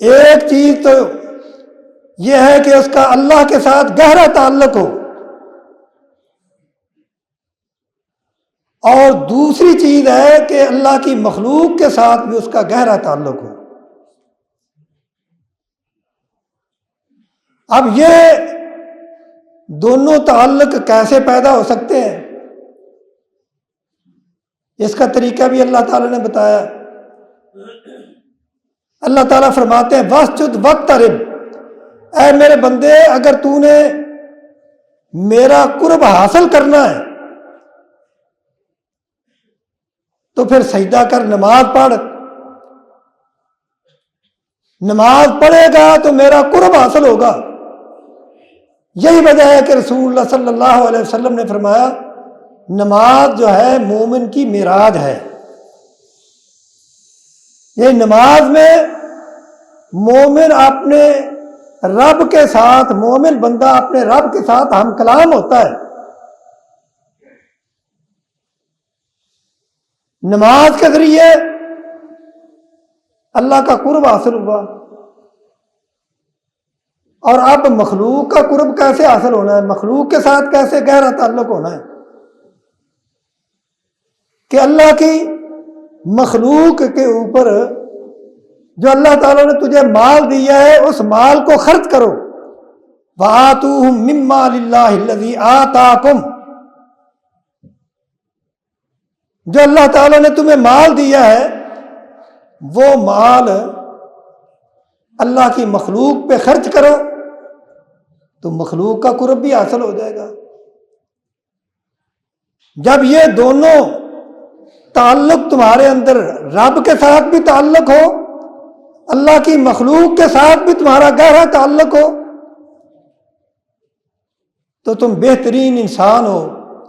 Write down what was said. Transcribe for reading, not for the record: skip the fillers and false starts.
ایک چیز تو یہ ہے کہ اس کا اللہ کے ساتھ گہرا تعلق ہو، اور دوسری چیز ہے کہ اللہ کی مخلوق کے ساتھ بھی اس کا گہرا تعلق ہو۔ اب یہ دونوں تعلق کیسے پیدا ہو سکتے ہیں، اس کا طریقہ بھی اللہ تعالیٰ نے بتایا۔ اللہ تعالیٰ فرماتے ہیں وَاسْجُدْ وَاقْتَرِب، اے میرے بندے اگر تو نے میرا قرب حاصل کرنا ہے تو پھر سجدہ کر، نماز پڑھ۔ نماز پڑھے گا تو میرا قرب حاصل ہوگا۔ یہی وجہ ہے کہ رسول اللہ صلی اللہ علیہ وسلم نے فرمایا نماز جو ہے مومن کی معراج ہے۔ یہ نماز میں مومن اپنے رب کے ساتھ، مومن بندہ اپنے رب کے ساتھ ہم کلام ہوتا ہے۔ نماز کے ذریعے اللہ کا قرب حاصل ہوا۔ اور اب مخلوق کا قرب کیسے حاصل ہونا ہے، مخلوق کے ساتھ کیسے گہرا تعلق ہونا ہے، کہ اللہ کی مخلوق کے اوپر جو اللہ تعالیٰ نے تجھے مال دیا ہے اس مال کو خرچ کرو۔ وَآتُوهُم مِّن مَّالِ اللَّهِ الَّذِي آتَاكُمْ، جو اللہ تعالیٰ نے تمہیں مال دیا ہے وہ مال اللہ کی مخلوق پہ خرچ کرو تو مخلوق کا قرب بھی حاصل ہو جائے گا۔ جب یہ دونوں تعلق تمہارے اندر، رب کے ساتھ بھی تعلق ہو، اللہ کی مخلوق کے ساتھ بھی تمہارا گہرا تعلق ہو، تو تم بہترین انسان ہو،